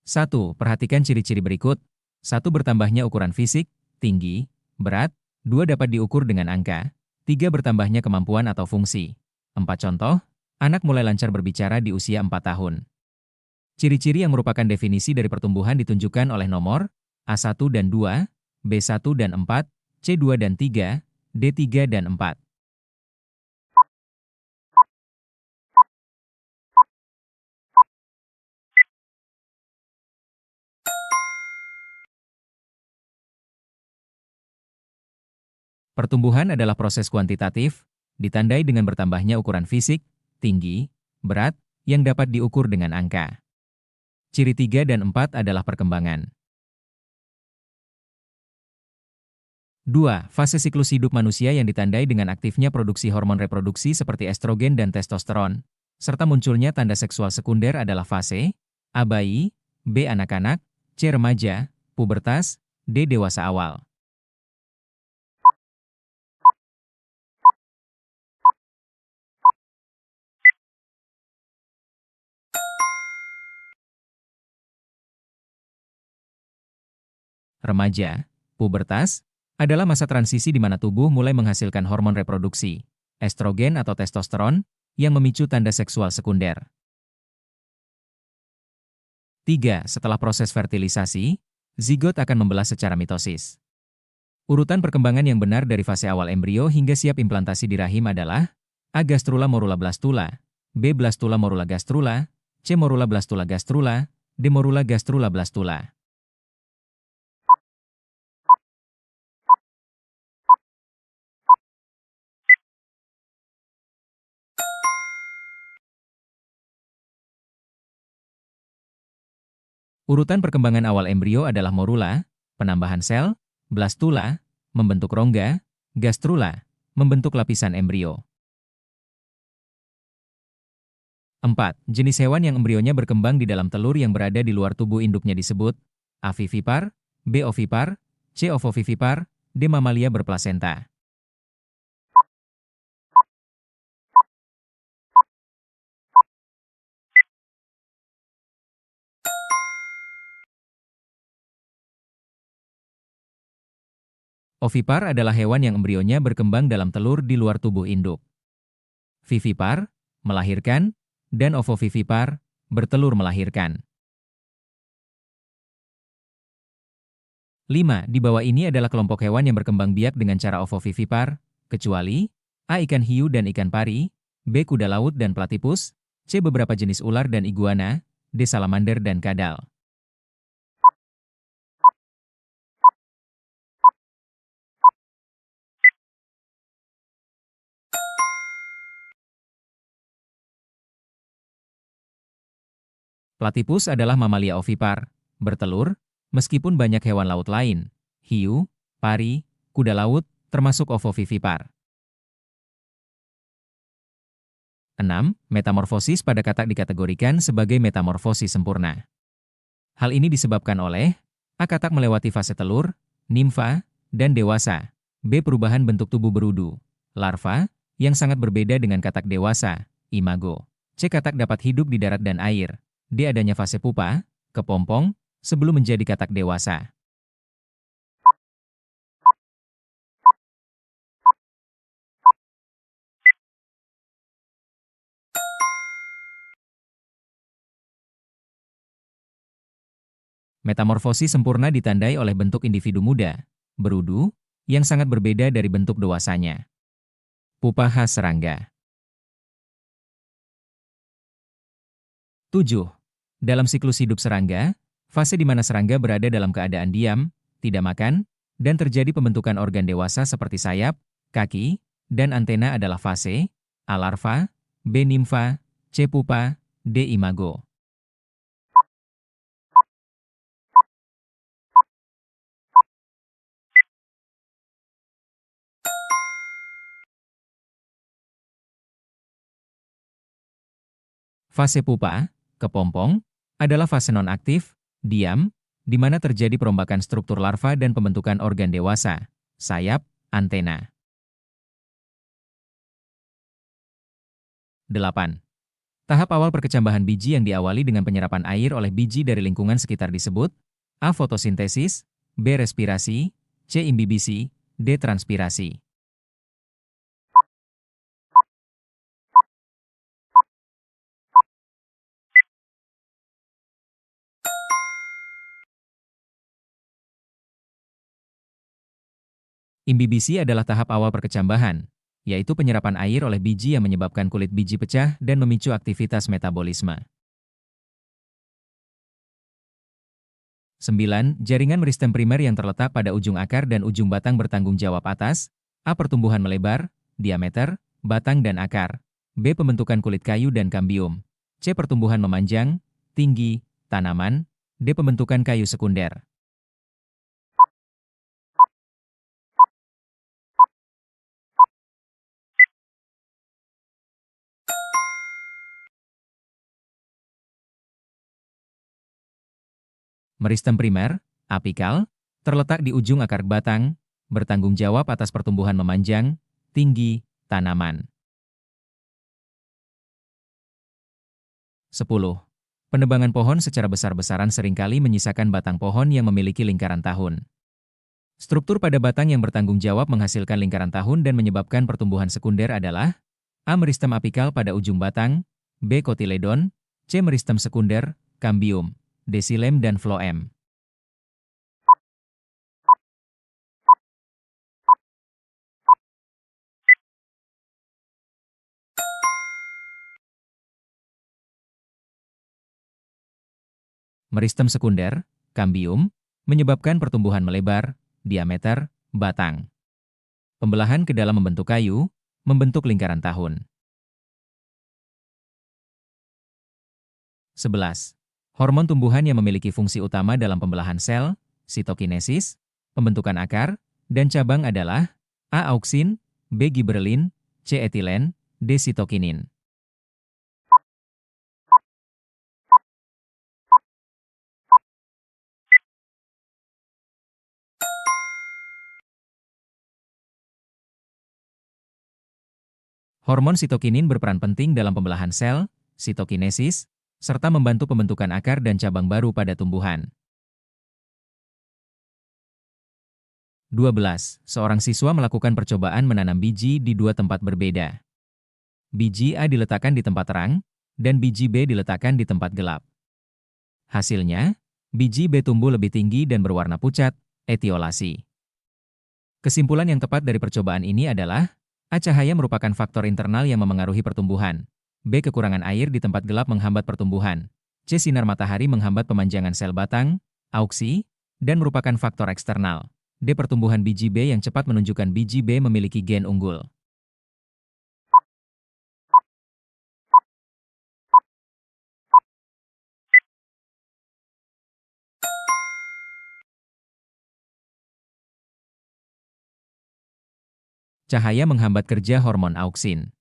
1. Perhatikan ciri-ciri berikut. 1. Bertambahnya ukuran fisik, tinggi, berat. 2. Dapat diukur dengan angka. 3. Bertambahnya kemampuan atau fungsi. 4. Contoh, anak mulai lancar berbicara di usia 4 tahun. Ciri-ciri yang merupakan definisi dari pertumbuhan ditunjukkan oleh nomor A1 dan 2, B1 dan 4, C2 dan 3, D3 dan 4. Pertumbuhan adalah proses kuantitatif, ditandai dengan bertambahnya ukuran fisik, tinggi, berat, yang dapat diukur dengan angka. Ciri 3 dan 4 adalah perkembangan. 2. Fase siklus hidup manusia yang ditandai dengan aktifnya produksi hormon reproduksi seperti estrogen dan testosteron, serta munculnya tanda seksual sekunder adalah fase A. Bayi, B. Anak-anak, C. Remaja, pubertas, D. Dewasa awal. Remaja, pubertas, adalah masa transisi di mana tubuh mulai menghasilkan hormon reproduksi, estrogen atau testosteron, yang memicu tanda seksual sekunder. 3. Setelah proses fertilisasi, zigot akan membelah secara mitosis. Urutan perkembangan yang benar dari fase awal embrio hingga siap implantasi di rahim adalah A. Gastrula morula blastula, B. Blastula morula gastrula, C. Morula blastula gastrula, D. Morula gastrula blastula. Urutan perkembangan awal embrio adalah morula, penambahan sel, blastula, membentuk rongga, gastrula, membentuk lapisan embrio. 4. Jenis hewan yang embrionya berkembang di dalam telur yang berada di luar tubuh induknya disebut A. Vivipar, B. Ovipar, C. Ovovivipar, D. Mamalia berplasenta. Ovipar adalah hewan yang embrionya berkembang dalam telur di luar tubuh induk. Vivipar, melahirkan, dan ovovivipar, bertelur melahirkan. 5. Di bawah ini adalah kelompok hewan yang berkembang biak dengan cara ovovivipar, kecuali A. Ikan hiu dan ikan pari, B. Kuda laut dan platypus, C. Beberapa jenis ular dan iguana, D. Salamander dan kadal. Platypus adalah mamalia ovipar, bertelur, meskipun banyak hewan laut lain, hiu, pari, kuda laut, termasuk ovovivipar. 6. Metamorfosis pada katak dikategorikan sebagai metamorfosis sempurna. Hal ini disebabkan oleh A. Katak melewati fase telur, nimfa, dan dewasa. B. Perubahan bentuk tubuh berudu, larva, yang sangat berbeda dengan katak dewasa, imago. C. Katak dapat hidup di darat dan air. D. Adanya fase pupa, kepompong, sebelum menjadi katak dewasa. Metamorfosis sempurna ditandai oleh bentuk individu muda, berudu, yang sangat berbeda dari bentuk dewasanya. Pupa khas serangga. 7. Dalam siklus hidup serangga, fase di mana serangga berada dalam keadaan diam, tidak makan, dan terjadi pembentukan organ dewasa seperti sayap, kaki, dan antena adalah fase A. Larva, B. Nimfa, C. Pupa, D. Imago. Fase pupa, kepompong, adalah fase non-aktif, diam, di mana terjadi perombakan struktur larva dan pembentukan organ dewasa, sayap, antena. 8. Tahap awal perkecambahan biji yang diawali dengan penyerapan air oleh biji dari lingkungan sekitar disebut A. Fotosintesis, B. Respirasi, C. Imbibisi, D. Transpirasi. Imbibisi adalah tahap awal perkecambahan, yaitu penyerapan air oleh biji yang menyebabkan kulit biji pecah dan memicu aktivitas metabolisme. 9. Jaringan meristem primer yang terletak pada ujung akar dan ujung batang bertanggung jawab atas A. Pertumbuhan melebar, diameter, batang dan akar, B. Pembentukan kulit kayu dan kambium, C. Pertumbuhan memanjang, tinggi, tanaman, D. Pembentukan kayu sekunder. Meristem primer, apikal, terletak di ujung akar batang, bertanggung jawab atas pertumbuhan memanjang, tinggi, tanaman. 10. Penebangan pohon secara besar-besaran seringkali menyisakan batang pohon yang memiliki lingkaran tahun. Struktur pada batang yang bertanggung jawab menghasilkan lingkaran tahun dan menyebabkan pertumbuhan sekunder adalah A. Meristem apikal pada ujung batang, B. Kotiledon, C. Meristem sekunder, kambium, D. Xilem dan floem. Meristem sekunder, kambium, menyebabkan pertumbuhan melebar, diameter, batang. Pembelahan ke dalam membentuk kayu, membentuk lingkaran tahun. 11. Hormon tumbuhan yang memiliki fungsi utama dalam pembelahan sel, sitokinesis, pembentukan akar, dan cabang adalah A. Auksin, B. Giberelin, C. Etilen, D. Sitokinin. Hormon sitokinin berperan penting dalam pembelahan sel, sitokinesis, serta membantu pembentukan akar dan cabang baru pada tumbuhan. 12. Seorang siswa melakukan percobaan menanam biji di dua tempat berbeda. Biji A diletakkan di tempat terang, dan biji B diletakkan di tempat gelap. Hasilnya, biji B tumbuh lebih tinggi dan berwarna pucat, etiolasi. Kesimpulan yang tepat dari percobaan ini adalah A. Cahaya merupakan faktor internal yang memengaruhi pertumbuhan. B. Kekurangan air di tempat gelap menghambat pertumbuhan. C. Sinar matahari menghambat pemanjangan sel batang, auksi, dan merupakan faktor eksternal. D. Pertumbuhan biji B yang cepat menunjukkan biji B memiliki gen unggul. Cahaya menghambat kerja hormon auksin.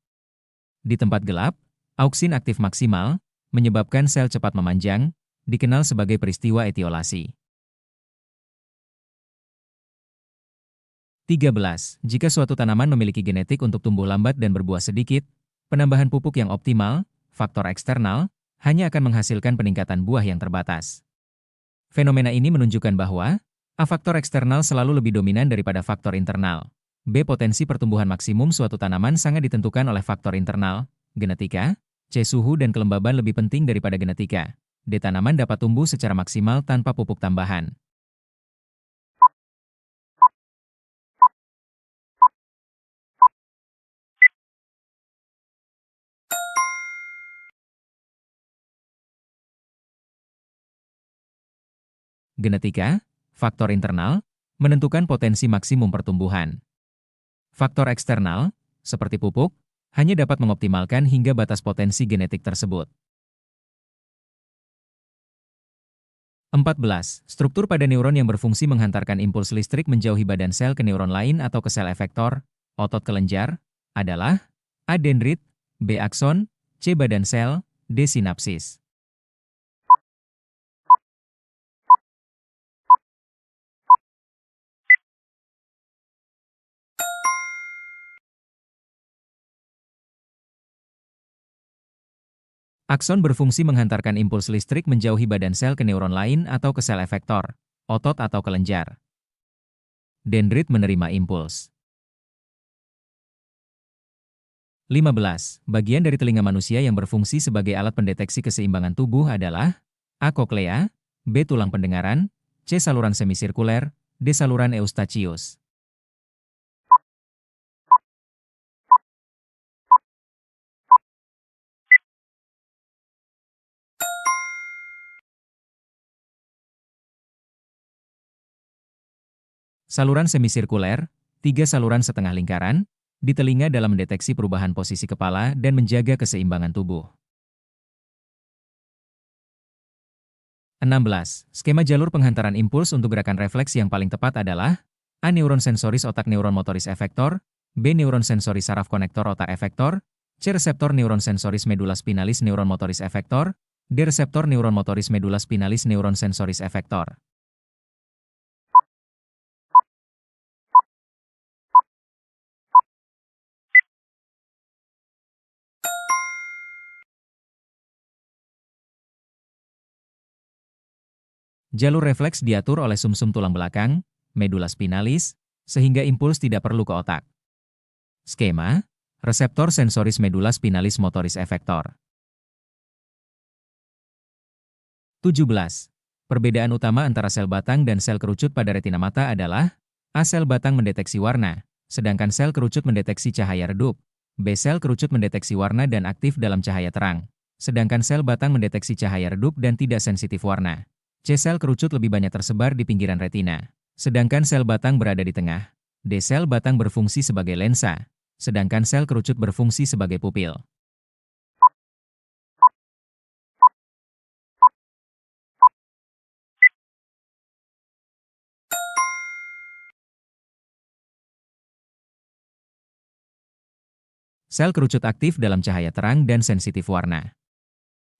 Di tempat gelap, auksin aktif maksimal, menyebabkan sel cepat memanjang, dikenal sebagai peristiwa etiolasi. 13. Jika suatu tanaman memiliki genetik untuk tumbuh lambat dan berbuah sedikit, penambahan pupuk yang optimal, faktor eksternal, hanya akan menghasilkan peningkatan buah yang terbatas. Fenomena ini menunjukkan bahwa A. Faktor eksternal selalu lebih dominan daripada faktor internal. B. Potensi pertumbuhan maksimum suatu tanaman sangat ditentukan oleh faktor internal, genetika. C. Suhu dan kelembaban lebih penting daripada genetika. D. Tanaman dapat tumbuh secara maksimal tanpa pupuk tambahan. Genetika, faktor internal, menentukan potensi maksimum pertumbuhan. Faktor eksternal, seperti pupuk, hanya dapat mengoptimalkan hingga batas potensi genetik tersebut. 14. Struktur pada neuron yang berfungsi menghantarkan impuls listrik menjauhi badan sel ke neuron lain atau ke sel efektor, otot kelenjar, adalah A. Dendrit, B. Akson, C. Badan sel, D. Sinapsis. Akson berfungsi menghantarkan impuls listrik menjauhi badan sel ke neuron lain atau ke sel efektor, otot atau kelenjar. Dendrit menerima impuls. 15. Bagian dari telinga manusia yang berfungsi sebagai alat pendeteksi keseimbangan tubuh adalah A. Koklea, B. Tulang pendengaran, C. Saluran semisirkuler, D. Saluran eustachius. Saluran semisirkuler, 3 saluran setengah lingkaran, di telinga dalam mendeteksi perubahan posisi kepala dan menjaga keseimbangan tubuh. 16. Skema jalur penghantaran impuls untuk gerakan refleks yang paling tepat adalah A. Neuron sensoris otak neuron motoris efektor, B. Neuron sensoris saraf konektor otak efektor, C. Reseptor neuron sensoris medula spinalis neuron motoris efektor, D. Reseptor neuron motoris medula spinalis neuron sensoris efektor. Jalur refleks diatur oleh sumsum tulang belakang, medula spinalis, sehingga impuls tidak perlu ke otak. Skema, reseptor sensoris medula spinalis motoris efektor. 17. Perbedaan utama antara sel batang dan sel kerucut pada retina mata adalah A. Sel batang mendeteksi warna, sedangkan sel kerucut mendeteksi cahaya redup. B. Sel kerucut mendeteksi warna dan aktif dalam cahaya terang, sedangkan sel batang mendeteksi cahaya redup dan tidak sensitif warna. C. Sel kerucut lebih banyak tersebar di pinggiran retina, sedangkan sel batang berada di tengah. D. Sel batang berfungsi sebagai lensa, sedangkan sel kerucut berfungsi sebagai pupil. Sel kerucut aktif dalam cahaya terang dan sensitif warna.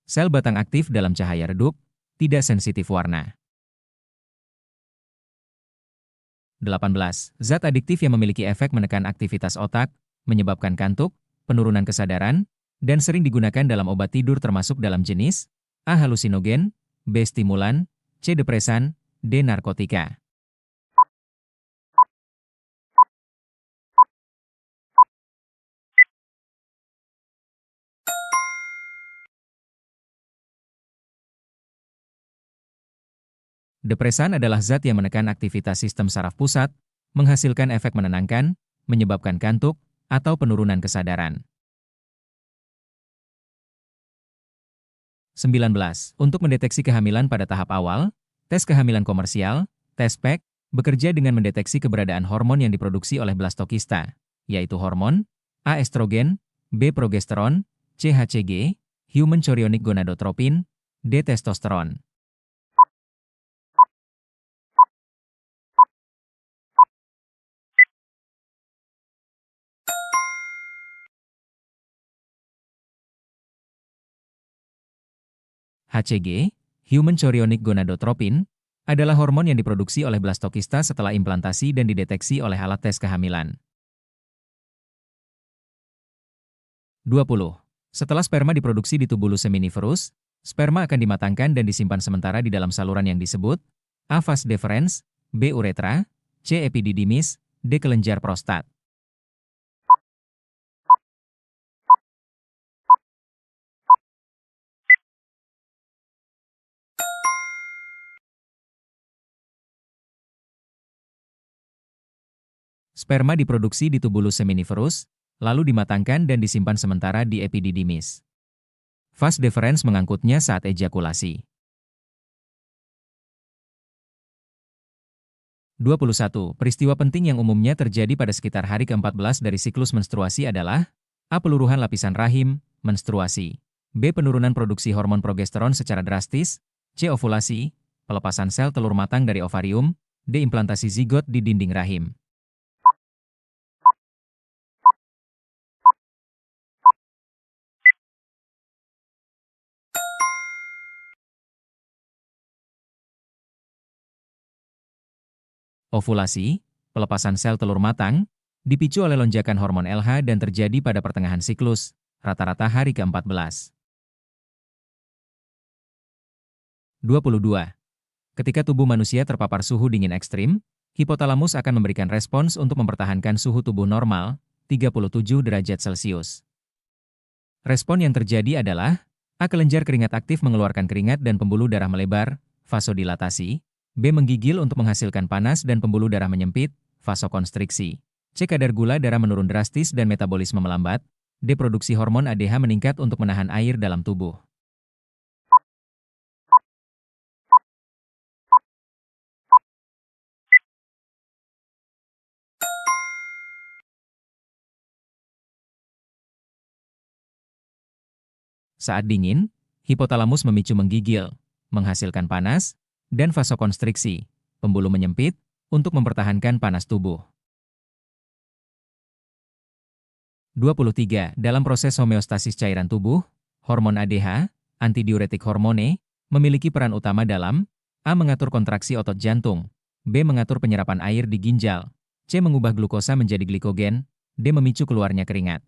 Sel batang aktif dalam cahaya redup, tidak sensitif warna. 18. Zat adiktif yang memiliki efek menekan aktivitas otak, menyebabkan kantuk, penurunan kesadaran, dan sering digunakan dalam obat tidur termasuk dalam jenis A. Halusinogen, B. Stimulan, C. Depresan, D. Narkotika. Depresan adalah zat yang menekan aktivitas sistem saraf pusat, menghasilkan efek menenangkan, menyebabkan kantuk, atau penurunan kesadaran. 19. Untuk mendeteksi kehamilan pada tahap awal, tes kehamilan komersial, tes PEG, bekerja dengan mendeteksi keberadaan hormon yang diproduksi oleh blastokista, yaitu hormon A. Estrogen, B. Progesteron, C. HCG, Human Chorionic Gonadotropin, D. Testosteron. HCG, Human Chorionic Gonadotropin, adalah hormon yang diproduksi oleh blastokista setelah implantasi dan dideteksi oleh alat tes kehamilan. 20. Setelah sperma diproduksi di tubulus seminiferus, sperma akan dimatangkan dan disimpan sementara di dalam saluran yang disebut A. Vas deferens, B. Uretra, C. Epididymis, D. Kelenjar prostat. Sperma diproduksi di tubulus seminiferus, lalu dimatangkan dan disimpan sementara di epididymis. Vas deferens mengangkutnya saat ejakulasi. 21. Peristiwa penting yang umumnya terjadi pada sekitar hari ke-14 dari siklus menstruasi adalah A. Peluruhan lapisan rahim, menstruasi, B. Penurunan produksi hormon progesteron secara drastis, C. Ovulasi, pelepasan sel telur matang dari ovarium, D. Implantasi zigot di dinding rahim. Ovulasi, pelepasan sel telur matang, dipicu oleh lonjakan hormon LH dan terjadi pada pertengahan siklus, rata-rata hari ke-14. 22. Ketika tubuh manusia terpapar suhu dingin ekstrim, hipotalamus akan memberikan respons untuk mempertahankan suhu tubuh normal, 37 derajat Celcius. Respon yang terjadi adalah A. Kelenjar keringat aktif mengeluarkan keringat dan pembuluh darah melebar, vasodilatasi. B. Menggigil untuk menghasilkan panas dan pembuluh darah menyempit, vasokonstriksi. C. Kadar gula darah menurun drastis dan metabolisme melambat. D. Produksi hormon ADH meningkat untuk menahan air dalam tubuh. Saat dingin, hipotalamus memicu menggigil, menghasilkan panas, dan vasokonstriksi, pembuluh menyempit, untuk mempertahankan panas tubuh. 23. Dalam proses homeostasis cairan tubuh, hormon ADH, antidiuretik hormone, memiliki peran utama dalam A. Mengatur kontraksi otot jantung, B. Mengatur penyerapan air di ginjal, C. Mengubah glukosa menjadi glikogen, D. Memicu keluarnya keringat.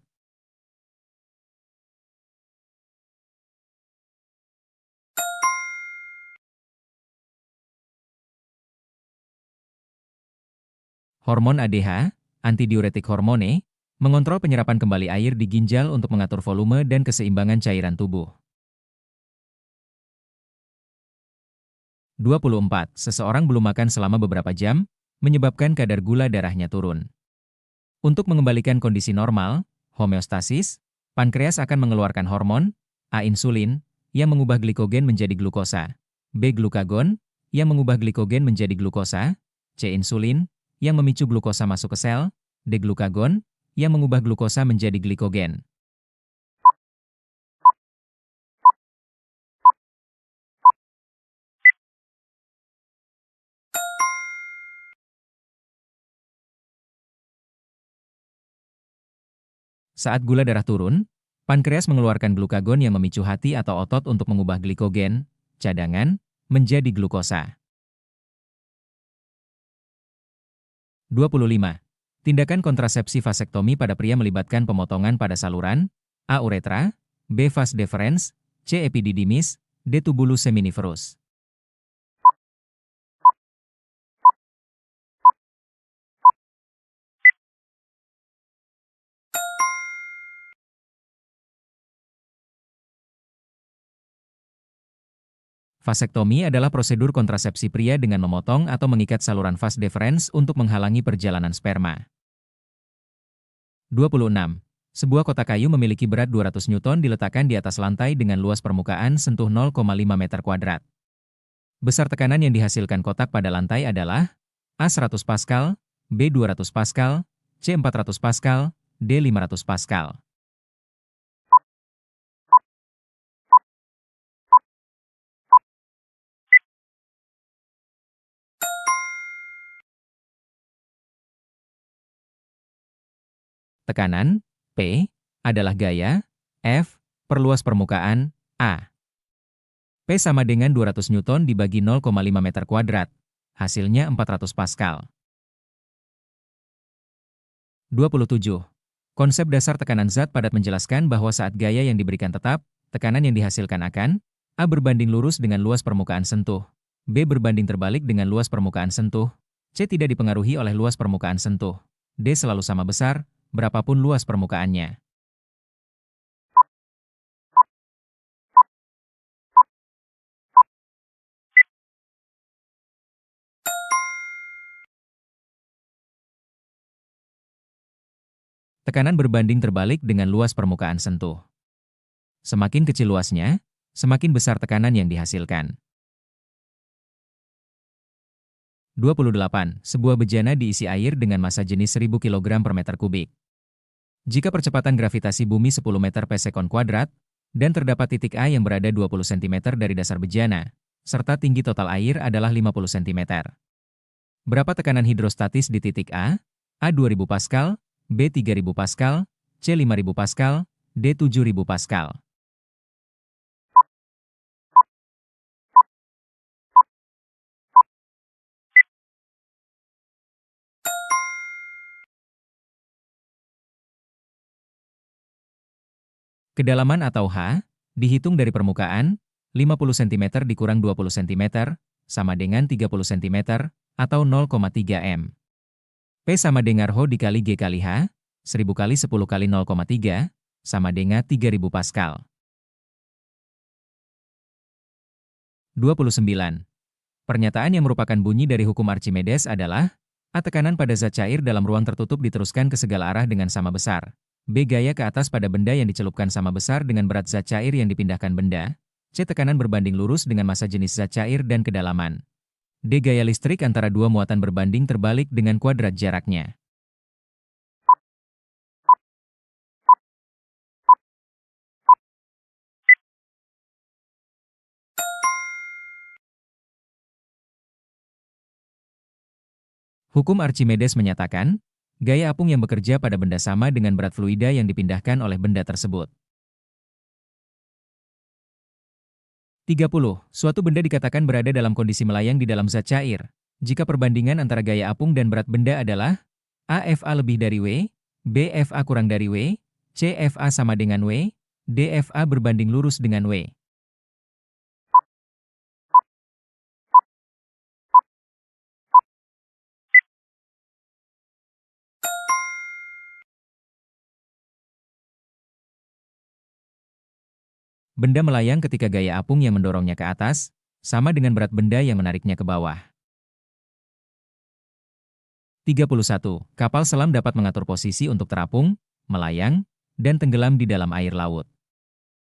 Hormon ADH, antidiuretik hormone, mengontrol penyerapan kembali air di ginjal untuk mengatur volume dan keseimbangan cairan tubuh. 24. Seseorang belum makan selama beberapa jam, menyebabkan kadar gula darahnya turun. Untuk mengembalikan kondisi normal, homeostasis, pankreas akan mengeluarkan hormon A. Insulin, yang mengubah glikogen menjadi glukosa, B. Glukagon, yang mengubah glikogen menjadi glukosa, C. Insulin, yang memicu glukosa masuk ke sel, D. Glukagon, yang mengubah glukosa menjadi glikogen. Saat gula darah turun, pankreas mengeluarkan glukagon yang memicu hati atau otot untuk mengubah glikogen, cadangan, menjadi glukosa. 25. Tindakan kontrasepsi vasektomi pada pria melibatkan pemotongan pada saluran A. Uretra, B. Vas deferens, C. Epididymis, D. Tubulus seminiferus. Vasektomi adalah prosedur kontrasepsi pria dengan memotong atau mengikat saluran vas deferens untuk menghalangi perjalanan sperma. 26. Sebuah kotak kayu memiliki berat 200 Newton diletakkan di atas lantai dengan luas permukaan sentuh 0,5 meter kuadrat. Besar tekanan yang dihasilkan kotak pada lantai adalah A. 100 Pascal, B. 200 Pascal, C. 400 Pascal, D. 500 Pascal. Tekanan, P, adalah gaya, F, perluas permukaan, A. P sama dengan 200 Newton dibagi 0,5 meter kuadrat. Hasilnya 400 Pascal. 27. Konsep dasar tekanan zat padat menjelaskan bahwa saat gaya yang diberikan tetap, tekanan yang dihasilkan akan A. Berbanding lurus dengan luas permukaan sentuh, B. Berbanding terbalik dengan luas permukaan sentuh, C. Tidak dipengaruhi oleh luas permukaan sentuh, D. Selalu sama besar, berapapun luas permukaannya. Tekanan berbanding terbalik dengan luas permukaan sentuh. Semakin kecil luasnya, semakin besar tekanan yang dihasilkan. 28. Sebuah bejana diisi air dengan massa jenis 1000 kg per meter kubik. Jika percepatan gravitasi bumi 10 meter per sekon kuadrat, dan terdapat titik A yang berada 20 cm dari dasar bejana, serta tinggi total air adalah 50 cm. Berapa tekanan hidrostatis di titik A? A. 2000 Pascal, B. 3000 Pascal, C. 5000 Pascal, D. 7000 Pascal. Kedalaman atau H, dihitung dari permukaan, 50 cm dikurang 20 cm, sama dengan 30 cm, atau 0,3 m. P sama dengan Rho dikali G kali H, 1000 kali 10 kali 0,3, sama dengan 3000 Pascal. 29. Pernyataan yang merupakan bunyi dari hukum Archimedes adalah, A. Tekanan pada zat cair dalam ruang tertutup diteruskan ke segala arah dengan sama besar. B. Gaya ke atas pada benda yang dicelupkan sama besar dengan berat zat cair yang dipindahkan benda. C. Tekanan berbanding lurus dengan massa jenis zat cair dan kedalaman. D. Gaya listrik antara dua muatan berbanding terbalik dengan kuadrat jaraknya. Hukum Archimedes menyatakan, gaya apung yang bekerja pada benda sama dengan berat fluida yang dipindahkan oleh benda tersebut. 30. Suatu benda dikatakan berada dalam kondisi melayang di dalam zat cair, jika perbandingan antara gaya apung dan berat benda adalah A. Fa lebih dari W, B. Fa kurang dari W, C. Fa sama dengan W, D. Fa berbanding lurus dengan W. Benda melayang ketika gaya apung yang mendorongnya ke atas, sama dengan berat benda yang menariknya ke bawah. 31. Kapal selam dapat mengatur posisi untuk terapung, melayang, dan tenggelam di dalam air laut.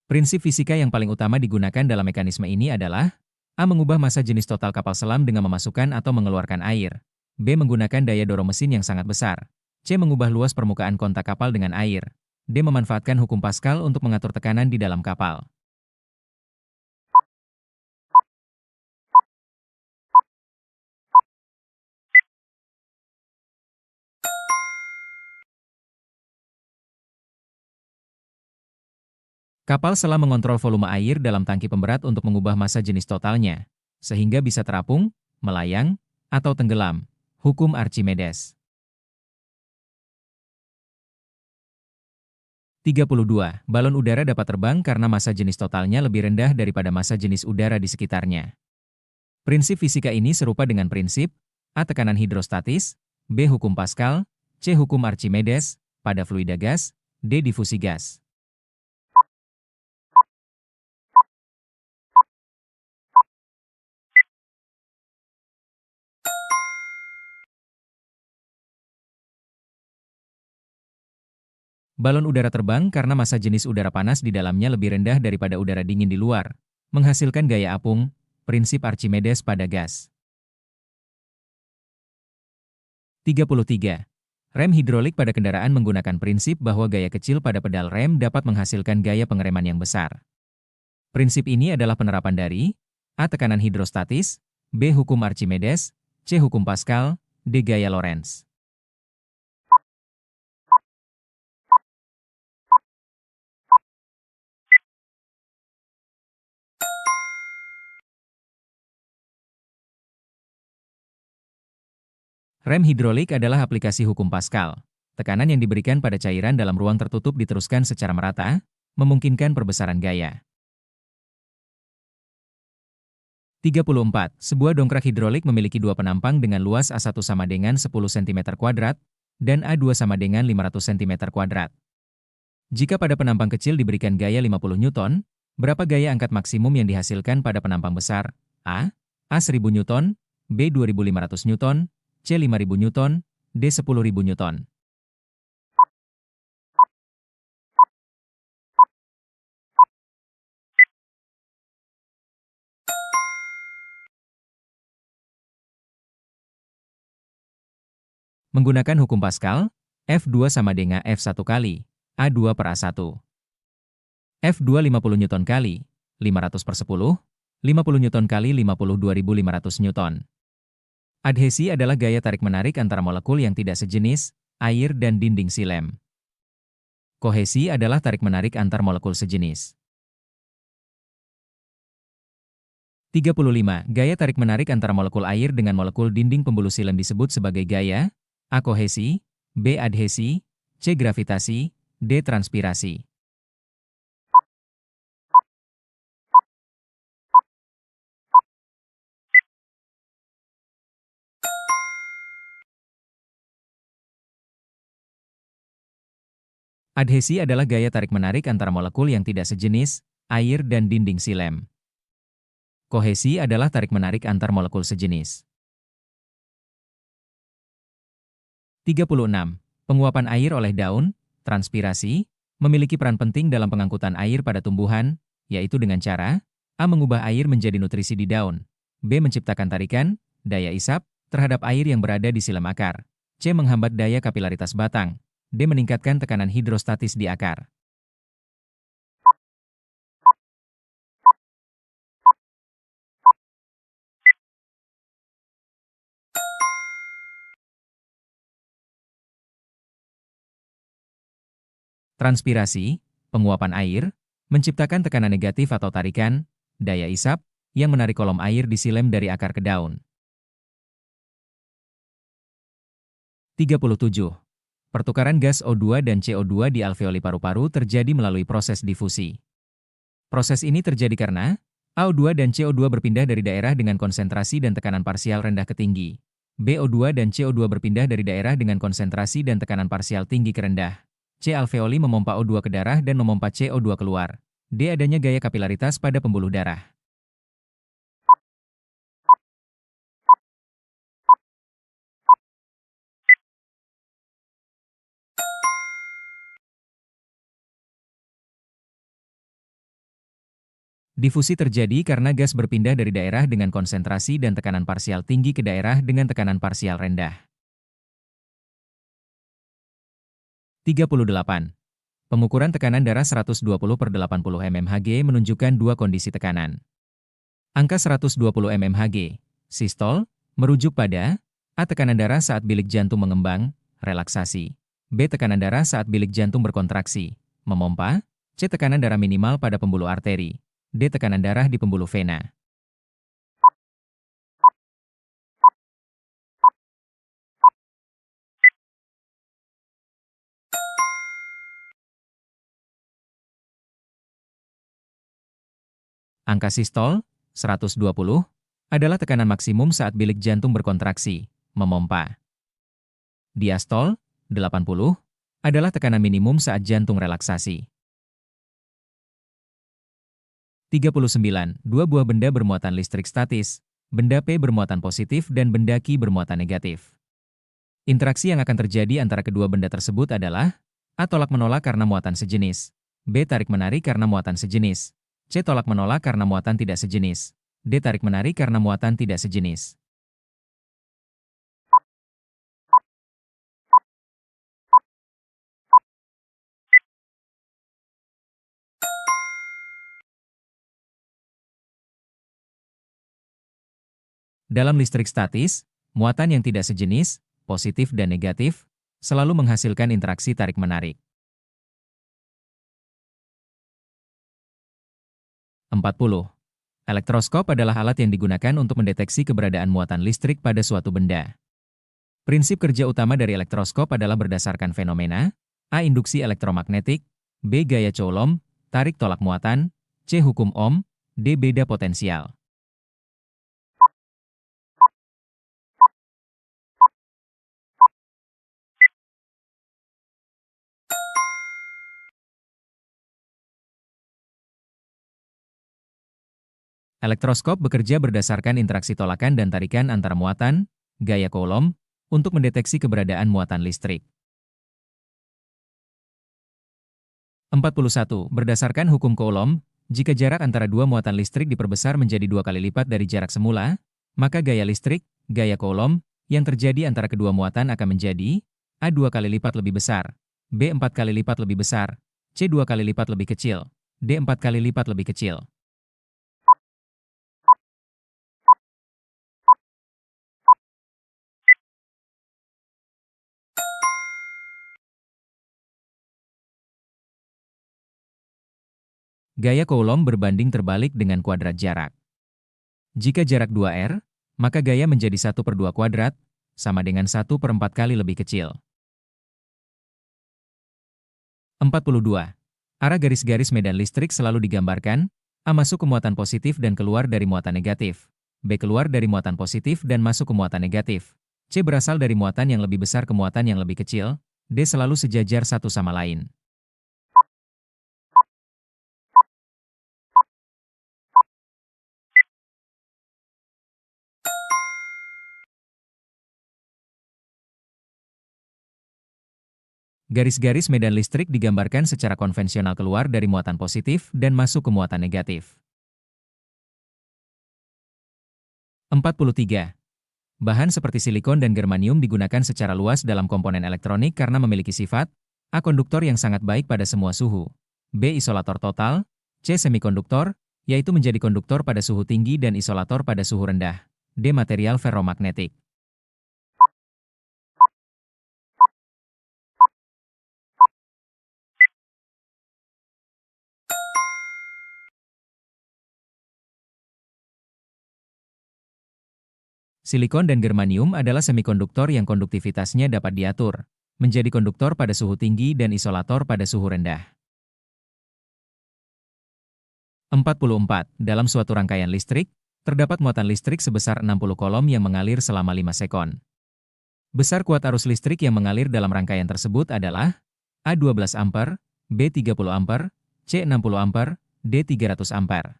Prinsip fisika yang paling utama digunakan dalam mekanisme ini adalah A. Mengubah massa jenis total kapal selam dengan memasukkan atau mengeluarkan air. B. Menggunakan daya dorong mesin yang sangat besar. C. Mengubah luas permukaan kontak kapal dengan air. D. Memanfaatkan hukum Pascal untuk mengatur tekanan di dalam kapal. Kapal selam mengontrol volume air dalam tangki pemberat untuk mengubah massa jenis totalnya, sehingga bisa terapung, melayang, atau tenggelam. Hukum Archimedes. 32. Balon udara dapat terbang karena massa jenis totalnya lebih rendah daripada massa jenis udara di sekitarnya. Prinsip fisika ini serupa dengan prinsip A. Tekanan hidrostatis, B. Hukum Pascal, C. Hukum Archimedes, pada fluida gas, D. Difusi gas. Balon udara terbang karena massa jenis udara panas di dalamnya lebih rendah daripada udara dingin di luar, menghasilkan gaya apung, prinsip Archimedes pada gas. 33. Rem hidrolik pada kendaraan menggunakan prinsip bahwa gaya kecil pada pedal rem dapat menghasilkan gaya pengereman yang besar. Prinsip ini adalah penerapan dari A. Tekanan hidrostatis, B. Hukum Archimedes, C. Hukum Pascal, D. Gaya Lorentz. Rem hidrolik adalah aplikasi hukum Pascal. Tekanan yang diberikan pada cairan dalam ruang tertutup diteruskan secara merata, memungkinkan perbesaran gaya. 34. Sebuah dongkrak hidrolik memiliki dua penampang dengan luas A1 sama dengan 10 cm², dan A2 sama dengan 500 cm². Jika pada penampang kecil diberikan gaya 50 Newton, berapa gaya angkat maksimum yang dihasilkan pada penampang besar? A. A 1000 Newton, B 2500 Newton, C 5000 Newton, D 10.000 Newton. Menggunakan hukum Pascal, F2 sama dengan F1 kali A2 per A1. F2 50 Newton kali 500 per 10, 50 Newton kali 52.500 Newton. Adhesi adalah gaya tarik-menarik antara molekul yang tidak sejenis, air dan dinding silem. Kohesi adalah tarik-menarik antar molekul sejenis. 35. Gaya tarik-menarik antara molekul air dengan molekul dinding pembuluh silem disebut sebagai gaya A. Kohesi, B. Adhesi, C. Gravitasi, D. Transpirasi. Adhesi adalah gaya tarik-menarik antar molekul yang tidak sejenis, air dan dinding silem. Kohesi adalah tarik-menarik antar molekul sejenis. 36. Penguapan air oleh daun, transpirasi, memiliki peran penting dalam pengangkutan air pada tumbuhan, yaitu dengan cara A. Mengubah air menjadi nutrisi di daun, B. Menciptakan tarikan, daya isap, terhadap air yang berada di silem akar, C. Menghambat daya kapilaritas batang, D. Meningkatkan tekanan hidrostatis di akar. Transpirasi, penguapan air, menciptakan tekanan negatif atau tarikan, daya isap, yang menarik kolom air di silem dari akar ke daun. 37. Pertukaran gas O2 dan CO2 di alveoli paru-paru terjadi melalui proses difusi. Proses ini terjadi karena O2 dan CO2 berpindah dari daerah dengan konsentrasi dan tekanan parsial rendah ke tinggi. BO2 dan CO2 berpindah dari daerah dengan konsentrasi dan tekanan parsial tinggi ke rendah. C. Alveoli memompa O2 ke darah dan memompa CO2 keluar. D. Adanya gaya kapilaritas pada pembuluh darah. Difusi terjadi karena gas berpindah dari daerah dengan konsentrasi dan tekanan parsial tinggi ke daerah dengan tekanan parsial rendah. 38. Pengukuran tekanan darah 120/80 mmHg menunjukkan dua kondisi tekanan. Angka 120 mmHg, sistol, merujuk pada A. Tekanan darah saat bilik jantung mengembang, relaksasi. B. Tekanan darah saat bilik jantung berkontraksi, memompa. C. Tekanan darah minimal pada pembuluh arteri. D. Tekanan darah di pembuluh vena. Angka sistol, 120, adalah tekanan maksimum saat bilik jantung berkontraksi, memompa. Diastol, 80, adalah tekanan minimum saat jantung relaksasi. 39. Dua buah benda bermuatan listrik statis, benda P bermuatan positif dan benda Q bermuatan negatif. Interaksi yang akan terjadi antara kedua benda tersebut adalah A. Tolak-menolak karena muatan sejenis, B. Tarik-menarik karena muatan sejenis, C. Tolak-menolak karena muatan tidak sejenis, D. Tarik-menarik karena muatan tidak sejenis. Dalam listrik statis, muatan yang tidak sejenis, positif dan negatif, selalu menghasilkan interaksi tarik-menarik. 40. Elektroskop adalah alat yang digunakan untuk mendeteksi keberadaan muatan listrik pada suatu benda. Prinsip kerja utama dari elektroskop adalah berdasarkan fenomena A. Induksi elektromagnetik, B. Gaya Coulomb, tarik tolak muatan, C. Hukum Ohm, D. Beda potensial. Elektroskop bekerja berdasarkan interaksi tolakan dan tarikan antara muatan, gaya Coulomb, untuk mendeteksi keberadaan muatan listrik. 41. Berdasarkan hukum Coulomb, jika jarak antara dua muatan listrik diperbesar menjadi 2 kali lipat dari jarak semula, maka gaya listrik, gaya Coulomb, yang terjadi antara kedua muatan akan menjadi A. 2 kali lipat lebih besar, B. 4 kali lipat lebih besar, C. 2 kali lipat lebih kecil, D. 4 kali lipat lebih kecil. Gaya Coulomb berbanding terbalik dengan kuadrat jarak. Jika jarak 2R, maka gaya menjadi 1/2 kuadrat, sama dengan 1/4 kali lebih kecil. 42. Arah garis-garis medan listrik selalu digambarkan, A masuk ke muatan positif dan keluar dari muatan negatif, B keluar dari muatan positif dan masuk ke muatan negatif, C berasal dari muatan yang lebih besar ke muatan yang lebih kecil, D selalu sejajar satu sama lain. Garis-garis medan listrik digambarkan secara konvensional keluar dari muatan positif dan masuk ke muatan negatif. 43. Bahan seperti silikon dan germanium digunakan secara luas dalam komponen elektronik karena memiliki sifat A. Konduktor yang sangat baik pada semua suhu. B. Isolator total. C. Semikonduktor, yaitu menjadi konduktor pada suhu tinggi dan isolator pada suhu rendah. D. Material ferromagnetik. Silikon dan germanium adalah semikonduktor yang konduktivitasnya dapat diatur, menjadi konduktor pada suhu tinggi dan isolator pada suhu rendah. 44. Dalam suatu rangkaian listrik, terdapat muatan listrik sebesar 60 kolom yang mengalir selama 5 sekon. Besar kuat arus listrik yang mengalir dalam rangkaian tersebut adalah A. 12 ampere, B. 30 ampere, C. 60 ampere, D. 300 ampere.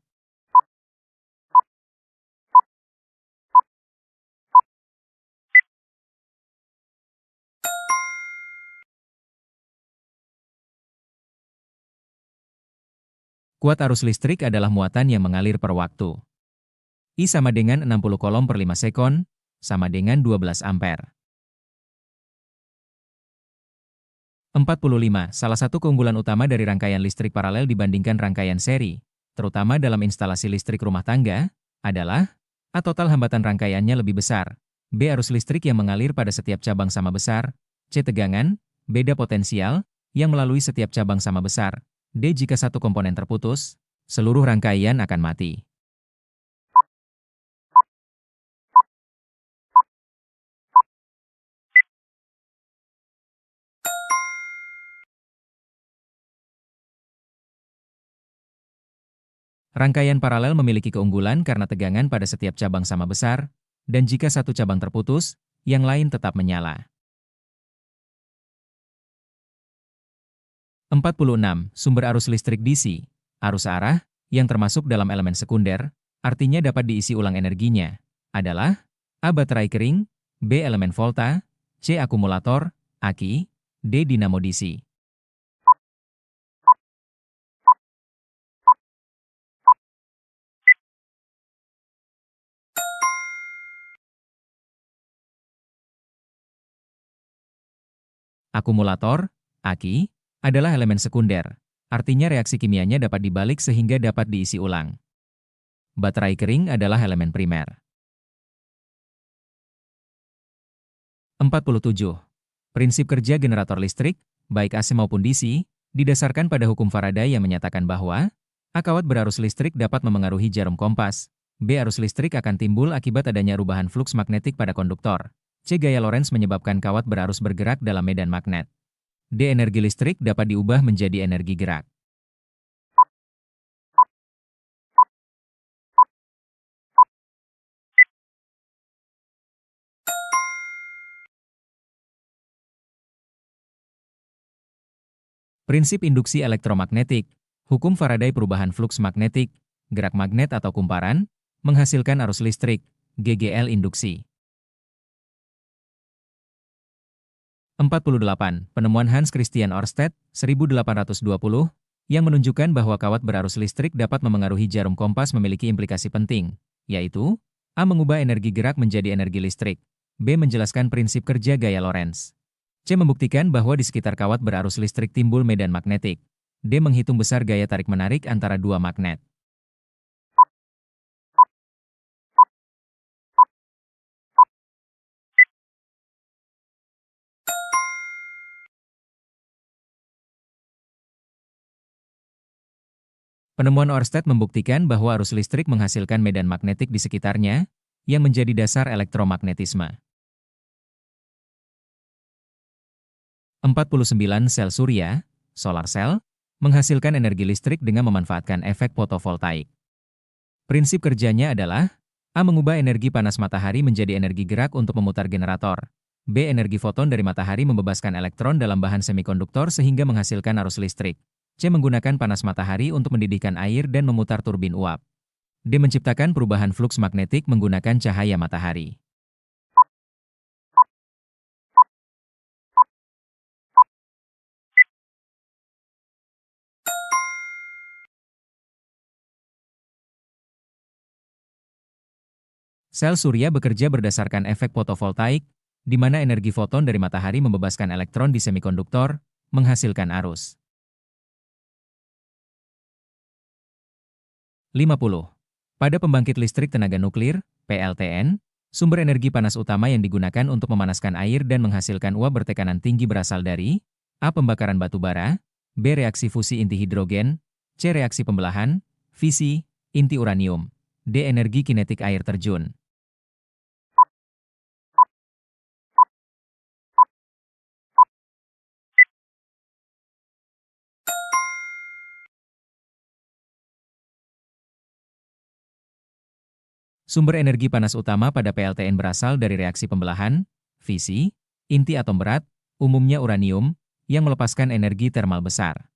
Kuat arus listrik adalah muatan yang mengalir per waktu. I sama dengan 60 kolom per 5 sekon, sama dengan 12 ampere. 45. Salah satu keunggulan utama dari rangkaian listrik paralel dibandingkan rangkaian seri, terutama dalam instalasi listrik rumah tangga, adalah A. Total hambatan rangkaiannya lebih besar. B. Arus listrik yang mengalir pada setiap cabang sama besar. C. Tegangan, beda potensial, yang melalui setiap cabang sama besar. D. Jika satu komponen terputus, seluruh rangkaian akan mati. Rangkaian paralel memiliki keunggulan karena tegangan pada setiap cabang sama besar, dan jika satu cabang terputus, yang lain tetap menyala. 46. Sumber arus listrik DC, arus arah, yang termasuk dalam elemen sekunder, artinya dapat diisi ulang energinya, adalah A. Baterai kering, B. Elemen volta, C. Akumulator, aki, D. Dinamo DC. Akumulator, aki, adalah elemen sekunder, artinya reaksi kimianya dapat dibalik sehingga dapat diisi ulang. Baterai kering adalah elemen primer. 47. Prinsip kerja generator listrik, baik AC maupun DC, didasarkan pada hukum Faraday yang menyatakan bahwa A. Kawat berarus listrik dapat memengaruhi jarum kompas. B. Arus listrik akan timbul akibat adanya perubahan fluks magnetik pada konduktor. C. Gaya Lorentz menyebabkan kawat berarus bergerak dalam medan magnet. D. Energi listrik dapat diubah menjadi energi gerak. Prinsip induksi elektromagnetik, hukum Faraday perubahan fluks magnetik, gerak magnet atau kumparan, menghasilkan arus listrik, GGL induksi. 48. Penemuan Hans Christian Ørsted, 1820, yang menunjukkan bahwa kawat berarus listrik dapat memengaruhi jarum kompas memiliki implikasi penting, yaitu A. Mengubah energi gerak menjadi energi listrik. B. Menjelaskan prinsip kerja gaya Lorentz. C. Membuktikan bahwa di sekitar kawat berarus listrik timbul medan magnetik. D. Menghitung besar gaya tarik-menarik antara dua magnet. Penemuan Ørsted membuktikan bahwa arus listrik menghasilkan medan magnetik di sekitarnya, yang menjadi dasar elektromagnetisme. 49. Sel surya, solar cell, menghasilkan energi listrik dengan memanfaatkan efek fotovoltaik. Prinsip kerjanya adalah A. Mengubah energi panas matahari menjadi energi gerak untuk memutar generator. B. Energi foton dari matahari membebaskan elektron dalam bahan semikonduktor sehingga menghasilkan arus listrik. C. Menggunakan panas matahari untuk mendidihkan air dan memutar turbin uap. D. Menciptakan perubahan fluks magnetik menggunakan cahaya matahari. Sel surya bekerja berdasarkan efek fotovoltaik, di mana energi foton dari matahari membebaskan elektron di semikonduktor, menghasilkan arus. 50. Pada pembangkit listrik tenaga nuklir, PLTN, sumber energi panas utama yang digunakan untuk memanaskan air dan menghasilkan uap bertekanan tinggi berasal dari A. Pembakaran batu bara, B. Reaksi fusi inti hidrogen, C. Reaksi pembelahan, fisi, inti uranium, D. Energi kinetik air terjun. Sumber energi panas utama pada PLTN berasal dari reaksi pembelahan, fisi, inti atom berat, umumnya uranium, yang melepaskan energi termal besar.